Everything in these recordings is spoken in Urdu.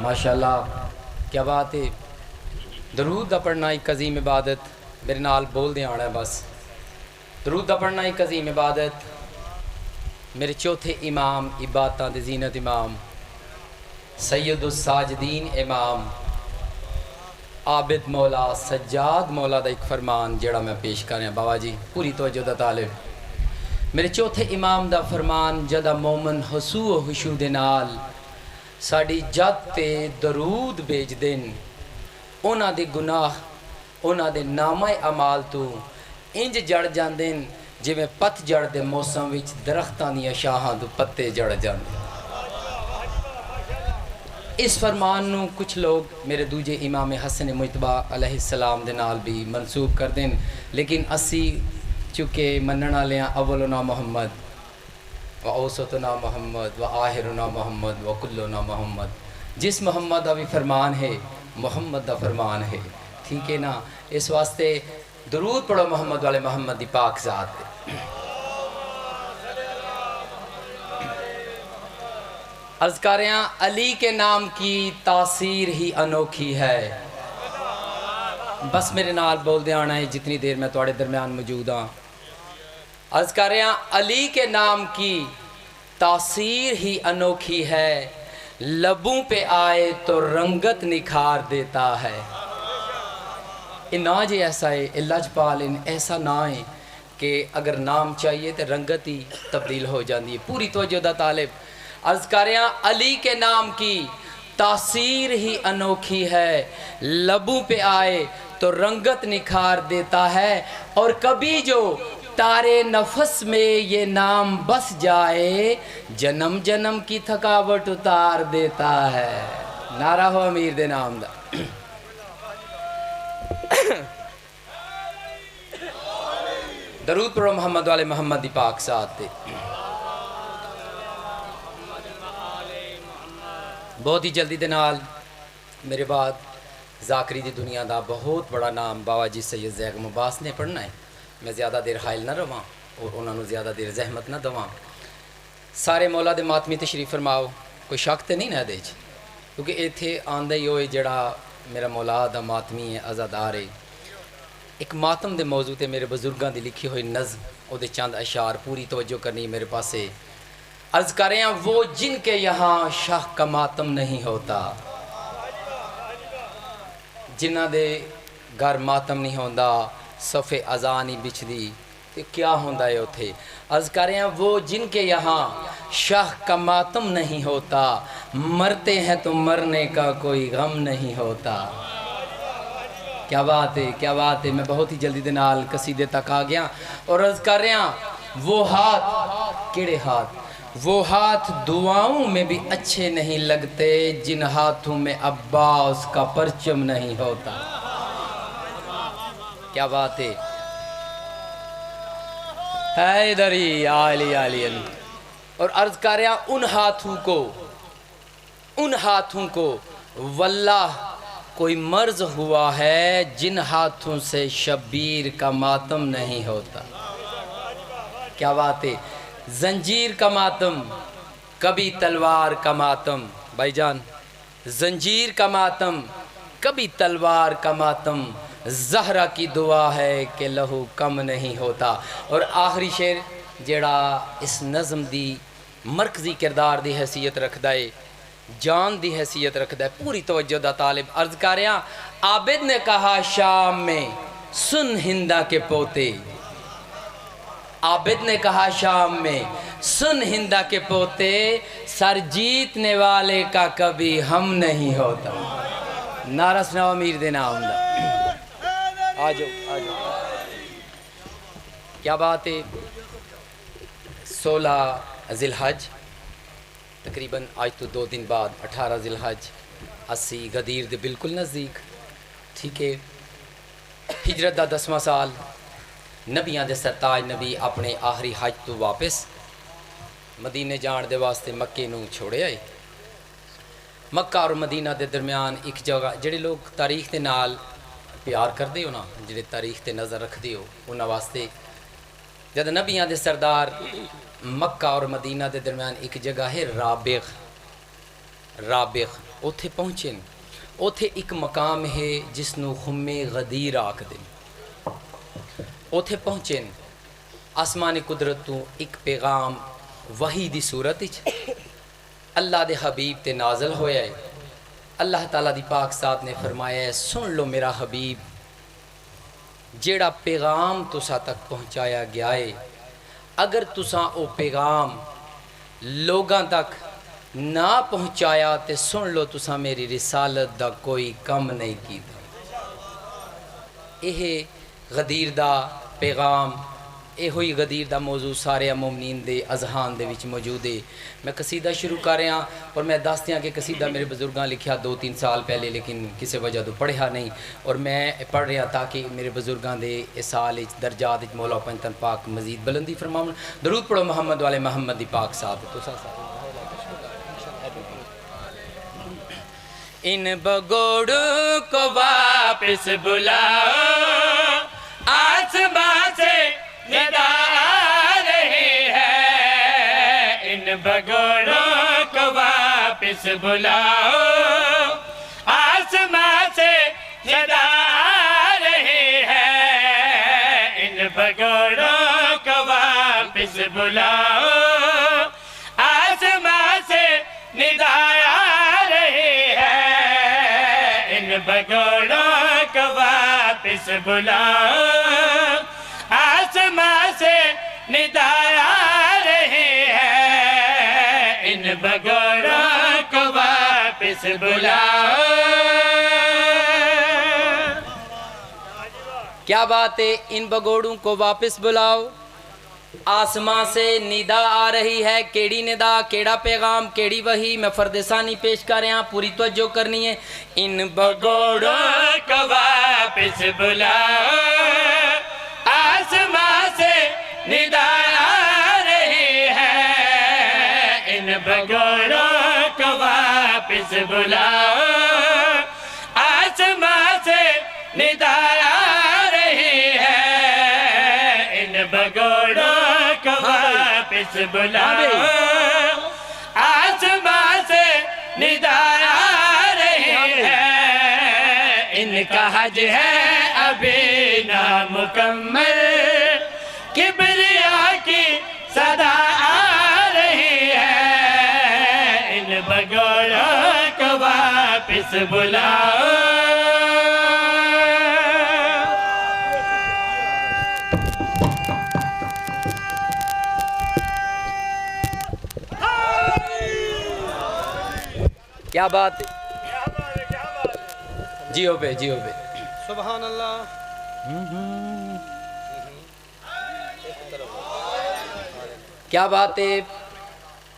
ماشاءاللہ کیا بات ہے. درود دا پڑھنا ایک عظیم عبادت. میرے نال بول دے آنا ہے بس. درود دا پڑھنا ایک عظیم عبادت. میرے چوتھے امام عبادتاں دے زینت امام سید الساجدین امام عابد مولا سجاد مولا دا ایک فرمان جڑا میں پیش کرنے بابا جی پوری توجہ دا طالب. میرے چوتھے امام دا فرمان جدا مومن حسو و حشو دے نال ساڑی جد تے درود بیج دن اونا دے گناہ اونا دے نامہ عمال تو انج جڑ جاندن جی میں پت جڑ دے موسم وچ درختان یا شاہاں تو پتے جڑ جاندن. اس فرمان نو کچھ لوگ میرے دوجے امام حسن مجتبی علیہ السلام دے نال بھی منسوب کر دیں لیکن اسی چونکہ مننا لیاں اولنا محمد و اوسطنا محمد و آخرنا محمد و کلنا محمد. جس محمد دا بھی فرمان ہے محمد دا فرمان ہے. ٹھیک ہے نا. اس واسطے درود پڑھو محمد والے محمد دی پاک ذات دے. عرض کر رہے ہیں علی کے نام کی تاثیر ہی انوکھی ہے. بس میرے نال بول دے آنا ہے جتنی دیر میں تواڈے درمیان موجود ہاں. عرض کر رہے ہیں علی کے نام کی تاثیر ہی انوکھی ہے. لبوں پہ آئے تو رنگت نکھار دیتا ہے. نا جی ایسا ہے لجپال ایسا نہ ہے کہ اگر نام چاہیے تو رنگت ہی تبدیل ہو جاتی ہے. پوری توجہ دا طالب. عرض کر رہے ہیں علی کے نام کی تاثیر ہی انوکھی ہے. لبوں پہ آئے تو رنگت نکھار دیتا ہے اور کبھی جو تارے نفس میں یہ نام بس جائے جنم جنم کی تھکاوٹ اتار دیتا ہے. نعرہ ہو امیر دے نام دا. درود پڑھو محمد والے محمد دی پاک ساتھ دے. بہت ہی جلدی دے نال میرے بعد ذاکری دی دنیا دا بہت بڑا نام بابا جی سید زیغم عباس نے پڑھنا ہے. میں زیادہ دیر حائل نہ رہواں اور انہوں نے زیادہ دیر زحمت نہ دواں. سارے مولا دے ماتمی تشریف فرماؤ. کوئی شک تے نہیں نہ دے جی کیونکہ ایتھے آندہ ہی ہوئے جڑا میرا مولا دا ماتمی ہے عزادار ہے. ایک ماتم دے موضوع تے میرے بزرگاں دی لکھی ہوئی نظم او دے چند اشعار پوری توجہ کرنی میرے پاسے. عرض کریں وہ جن کے یہاں شاہ کا ماتم نہیں ہوتا. جنہ دے گھر ماتم نہیں ہوندا صفِ اذان ہی بچ دی تو کیا ہوندا ہے اتھے. عرض کریں وہ جن کے یہاں شاہ کا ماتم نہیں ہوتا مرتے ہیں تو مرنے کا کوئی غم نہیں ہوتا. کیا بات ہے کیا بات ہے. میں بہت ہی جلدی دے نال قصیدے تک آ گیا اور عرض کر رہے ہیں وہ ہاتھ کیڑے ہاتھ وہ ہاتھ دعاؤں میں بھی اچھے نہیں لگتے جن ہاتھوں میں عباس کا پرچم نہیں ہوتا. کیا بات ہے. حیدری عالی عالی. اور عرض کر رہا ان ہاتھوں کو واللہ کوئی مرض ہوا ہے جن ہاتھوں سے شبیر کا ماتم نہیں ہوتا. کیا بات ہے. زنجیر کا ماتم کبھی تلوار کا ماتم. بھائی جان زنجیر کا ماتم کبھی تلوار کا ماتم زہرا کی دعا ہے کہ لہو کم نہیں ہوتا. اور آخری شعر جڑا اس نظم دی مرکزی کردار دی حیثیت رکھدا ہے جان دی حیثیت رکھدا ہے. پوری توجہ دا طالب. عرض کر رہا عابد نے کہا شام میں سن ہندا کے پوتے. عابد نے کہا شام میں سن ہندا کے پوتے سر جیتنے والے کا کبھی ہم نہیں ہوتا. نعرہ سناؤ امیر دے نام دا. آجو آجو. کیا بات ہے. 16 ذی الحج تقریباً آج تو 2 دن بعد 18 ذی الحج 80 غدیر دے بالکل نزدیک. ٹھیک ہے. ہجرت دا 10واں سال. نبیاں دے سرتاج نبی اپنے آخری حج تو واپس مدینے جان دے واسطے مکے نو چھوڑے آئے. مکہ اور مدینہ دے درمیان ایک جگہ جڑے لوگ تاریخ دے نال پیار کر دے ہو نا جڑے تاریخ تے نظر رکھ دے ہو انہاں واسطے جد نبیاں دے سردار مکہ اور مدینہ دے درمیان ایک جگہ ہے رابغ. اوتھے پہنچے اوتھے ایک مقام ہے جس نو خم غدیر آکھدے اوتھے پہنچے آسمان قدرت تو ایک پیغام وحی دی صورت اللہ دے حبیب تے نازل ہویا ہے اللہ تعالیٰ دی پاک ذات نے فرمایا ہے سن لو میرا حبیب جیڑا پیغام تسا تک پہنچایا گیا ہے اگر تسا او پیغام لوگاں تک نہ پہنچایا تے سن لو تسا میری رسالت دا کوئی کم نہیں کیتا یہ غدیر دا پیغام یہ ہوئی غدیر دا موضوع سارے مومنین دے اذہان دے وچ موجود ہے میں قصیدہ شروع کر رہا اور میں دستے ہیں کہ قصیدہ میرے بزرگاں لکھیا 2-3 سال پہلے لیکن کسی وجہ تو پڑھیا نہیں اور میں پڑھ رہا تاکہ میرے بزرگاں دے اس سال درجات مولا پنجتن پاک مزید بلندی فرماون درود پڑھو محمد والے محمد دی پاک صاحب ان بگوڑوں کو واپس بلاؤ آسمان سے ندا آ رہی ہے ان بگوڑوں کو واپس بلاؤ آسمان سے ندا آ رہی ہے ان بگوڑوں کو واپس بلاؤ آسمان سے ندا آ رہی ہے ان بگوڑوں کو واپس بلاؤ آسمان سے ندا آ رہی ہے ان بگوڑوں کو واپس بلاؤ کیا بات ہے ان بگوڑوں کو واپس بلاؤ آسمان سے ندا آ رہی ہے کیڑی ندا کیڑا پیغام کیڑی وحی میں فرد ثانی پیش کر رہا پوری توجہ کرنی ہے ان بگوڑوں کو واپس بلاؤ آسمان سے ندا آ رہی ہے ان بگوڑوں کو واپس بلاؤ آسمان سے ندا آ رہی ہے ان بگوڑوں کو واپس بلاؤ آسمان سے ندا آ رہی ہے ان کا حج ہے ابھی نامکمل کبریا کی صدا آ رہی ہے ان بگوڑوں کو واپس بلاؤ کیا بات ہے جیو پہ سبحان اللہ کیا بات ہے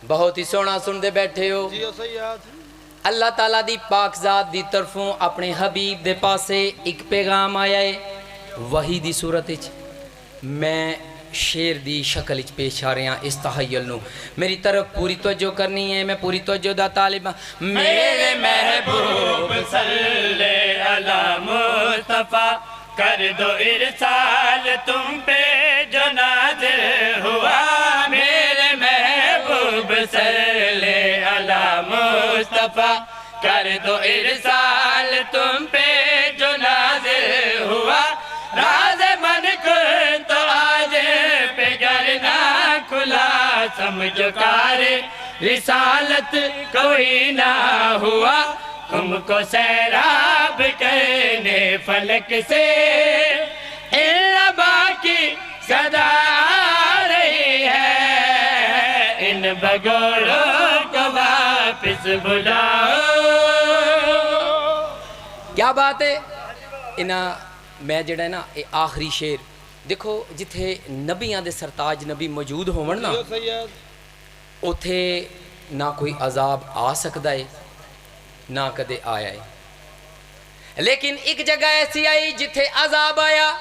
بہت ہی سونا سن دے بیٹھے ہو جیو سیاد اللہ تعالیٰ دی پاک ذات دی طرفوں اپنے حبیب دے پاسے ایک پیغام آیا ہے وحی دی صورت میں شیر دی شکل پیش آ رہے ہیں اس تحیل نو میری طرف پوری توجہ کرنی ہے میں پوری توجہ دا طالب میرے محبوب صلی علی مصطفیٰ کر دو ارسال تم پہ جو نازل ہوا میرے محبوب صلی علی مصطفیٰ کر دو ارسال تم پہ جو نازل ہوا راز من کن تو آج پہ گرنا کھلا سمجھو کار رسالت کوئی نہ ہوا تم کو سیراب کرنے فلک سے علبا کی صدا آ رہی ہے ان بگوڑوں کو واپس بلاؤ کیا بات ہے میں جڑا ہے نا آخری شیر دیکھو جتھے نبیاں دے سرتاج نبی موجود ہون نا اوتھے نہ کوئی عذاب آ سکتا ہے نہ کدے آیا ہے لیکن ایک جگہ ایسی آئی جتھے عذاب آیا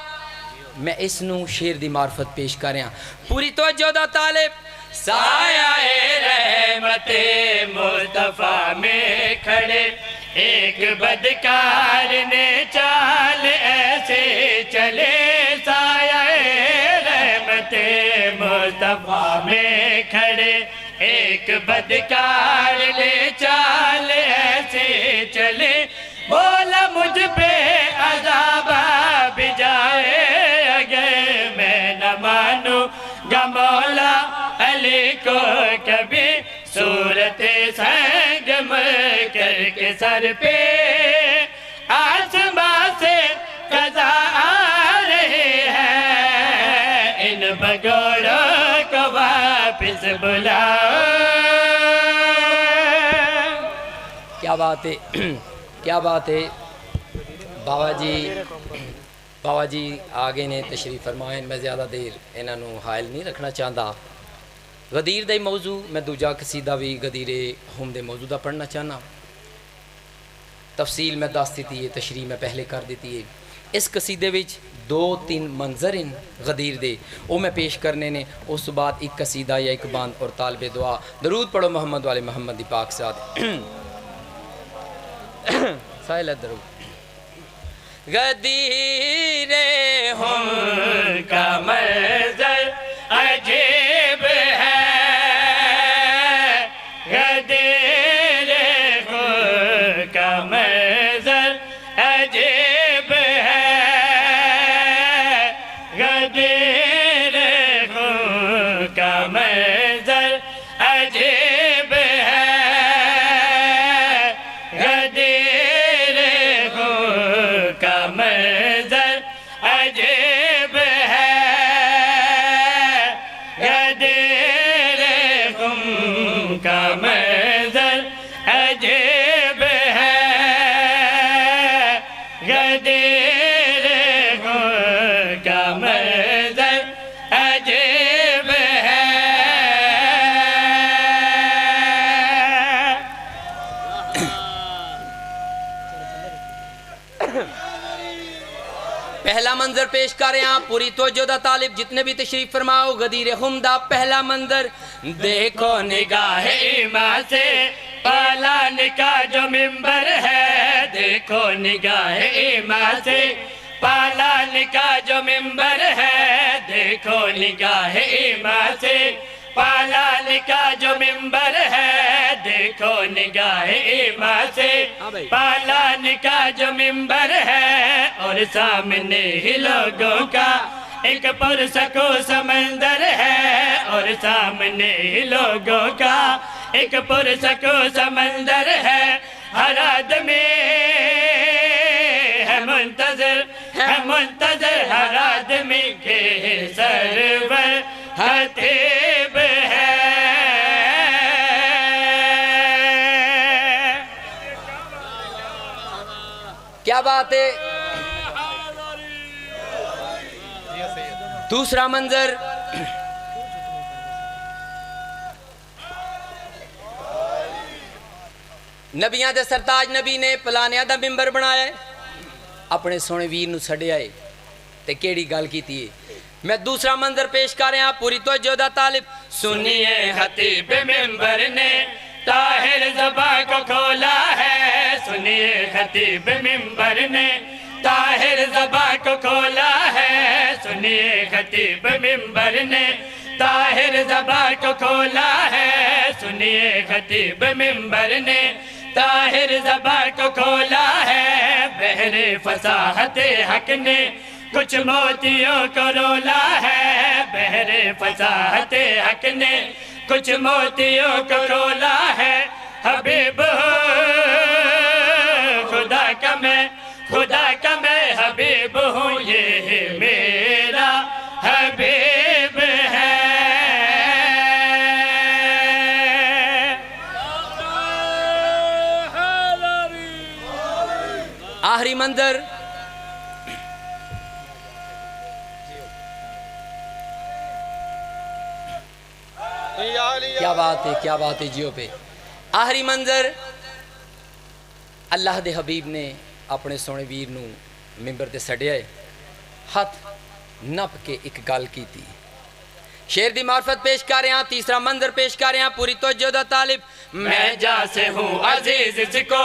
میں اس نو شیر دی معرفت پیش کر رہا پوری توجہ دا طالب سایہ رحمت مصطفیٰ میں کھڑے ایک بدکار نے چال ایسے چلے سایہ رحمت مصطفیٰ میں کھڑے ایک بدکار لے چال ایسے چلے بولا مجھ پہ عذاب بھی جائے اگر میں نہ مانوں گا مولا علی کو کبھی صورت سنگ کر کے سر پہ آسمان سے قضا آ رہی ہے ان بگوڑوں کو واپس بلاؤ کیا بات ہے کیا بات ہے بابا جی آگے نے تشریف فرمائیں میں زیادہ دیر انہاں نوں حائل نہیں رکھنا چاہتا غدیر دا موضوع میں دوجا قصیدہ بھی غدیر ہم دے موضوع دا پڑھنا چاہنا تفصیل میں دس دیتی ہے تشریح میں پہلے کر دیتی ہے اس قصیدے وچ 2-3 منظر ہیں غدیر دے وہ میں پیش کرنے نے اس بعد ایک قصیدہ یا ایک باند اور طالب دعا درود پڑھو محمد والے محمد دی پاک ساتھ سائل درود غدیر ہم کا منظر عجیب ہے غدیر ہم کا منظر عجیب ہے غدیر ہم کا منظر عجیب ہے غدیر ہم کا منظر عجیب ہے غدیر ہم کا منظر عجیب ہے غدیر ہم کا منظر عجیب ہے پہلا منظر پیش کر رہے ہیں پوری توجہ دا طالب جتنے بھی تشریف فرماؤ غدیر ہم دا پہلا منظر دیکھو نگاہ ایمان سے پالان کا جو ممبر ہے دیکھو نگاہ ایمان سے پالان کا جو ممبر ہے دیکھو نگاہ ایمان سے پالان کا جو ممبر ہے دیکھو نگاہ ایمان سے پالان کا جو ممبر ہے اور سامنے ہی لوگوں کا ایک پرسکو سمندر ہے اور سامنے ہی لوگوں کا ایک پرسکو سمندر ہے ہر آدمی ہے منتظر ہر آدمی کے سرور حتیب ہے کیا بات ہے دوسرا منظر نبیاں دے سرتاج نبی نے پلانیاں دا ممبر بنایا ہے اپنے سونے ویر نو چھڈیا ہے تے کیڑی گل کیتی ہے میں دوسرا منظر پیش کر رہا پوری توجہ دا طالب سنیے خطیب ممبر نے طاہر زباں کو کھولا ہے سنیے خطیب ممبر نے طاہر زباں کو کھولا ہے سنیے خطیب ممبر نے طاہر زباں کو کھولا ہے سنیے خطیب ممبر نے طاہر زباں کو کھولا ہے بحر فصاحت حق نے کچھ موتیوں کو رولا ہے بحر فصاحت حق نے کچھ موتیوں کو رولا ہے حبیب ہو خدا کا میں حبیب ہوں یہ میرا حبیب ہے آخری منظر کیا بات ہے جیو پہ آخری منظر اللہ دے حبیب نے اپنے سونے ویر نو ممبر تے سڑیا ہے ہاتھ نپ کے ایک گل کی تھی شیر دی معرفت پیش کر رہے ہیں تیسرا منظر پیش کر رہے ہیں پوری توجہ دا طالب میں جا سے ہوں عزیز اس کو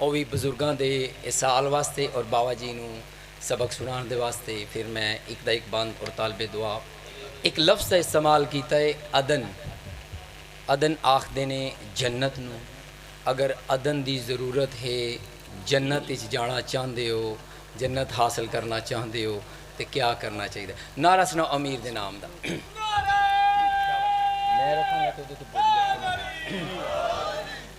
ਉਹ ਵੀ ਬਜ਼ੁਰਗਾਂ ਦੇ ਇਸਾਲ ਵਾਸਤੇ ਔਰ ਬਾਬਾ ਜੀ ਨੂੰ ਸਬਕ ਸੁਣਾਉਣ ਦੇ ਵਾਸਤੇ। ਫਿਰ ਮੈਂ ਇੱਕ ਦਾ ਇੱਕ ਬੰਦ ਔਰ ਤਾਲਬੇ ਦੁਆ। ਇੱਕ ਲਫ਼ਜ਼ ਦਾ ਇਸਤੇਮਾਲ ਕੀਤਾ ਹੈ ਅਦਨ। ਅਦਨ ਆਖਦੇ ਨੇ ਜੰਨਤ ਨੂੰ। ਅਗਰ ਅਦਨ ਦੀ ਜ਼ਰੂਰਤ ਹੈ, ਜੰਨਤ ਵਿੱਚ ਜਾਣਾ ਚਾਹੁੰਦੇ ਹੋ, ਜੰਨਤ ਹਾਸਲ ਕਰਨਾ ਚਾਹੁੰਦੇ ਹੋ ਤੇ ਕੀ ਕਰਨਾ ਚਾਹੀਦਾ? ਨਾਰਾ ਸੁਣਾਓ ਅਮੀਰ ਦੇ ਨਾਮ ਦਾ। ਮੈਂ ਰੱਖਾਂਗਾ ਤੇ ਉਹਦੇ ਤੋਂ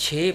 6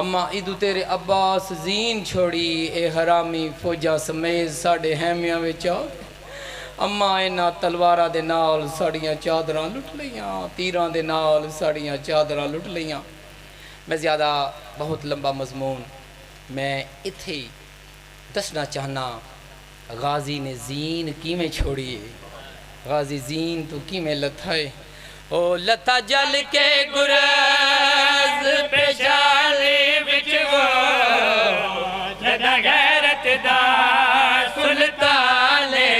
اما ادو تیرے عباس زین چھوڑی اے حرامی فوجہ سمیز ساڑے ہیمیاں وچا اما اینا تلوارہ دے نال ساڑیاں چادراں لٹ لیاں تیراں دے نال ساڑیاں چادراں لٹ لیاں میں زیادہ بہت لمبا مضمون میں اتھے دسنا چاہنا غازی نے زین کی میں چھوڑی ہے غازی زین تو کی میں لتھائے او لتا جل کے گرز پیشالی بچ وہ جدا غیرت دا سلطانے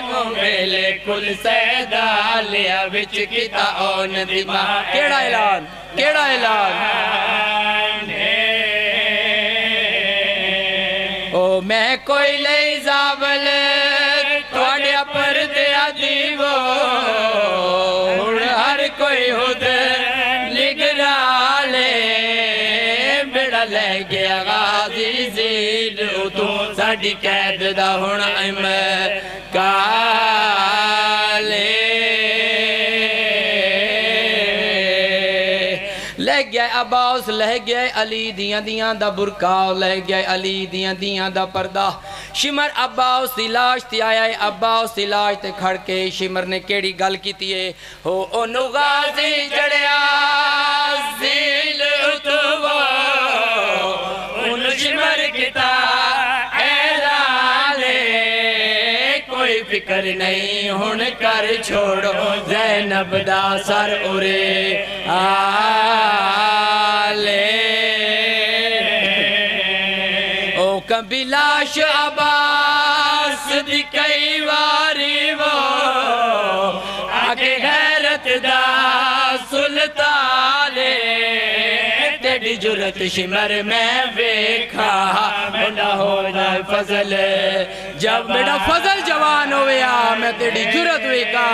موملے کل سیدالیا بچ کتا اون دماغ کیڑا اعلان کیڑا اعلان او میں کوئی لئی زابل توڑیا پر دیا دیو ہر کوئی خود نگرالے بیڑا لے گیا غازی زین تو ساڑی قید دا ہونا کالے لے گیا عباس لے گیا علی دیاں دا برکاو لے گیا علی دیاں دا پردہ شمر عباس دی لاش تی آیا ہے عباس دی لاش تے کھڑ کے شمر نے کیڑی گل کی تیے ہو انو غازی جڑیا زیل اتوا انو شمر کتا اعلالے کوئی فکر نہیں ہن کر چھوڑو زینب دا سر اورے آلے او کبھی لاش عباس دی کئی واری وہ آگے غیرت دا سلطانے تیری جرت شمر میں ویکھا میڈا ہو جائے فضل جب میڈا فضل جوان ہویا میں تیری جرت ویکھا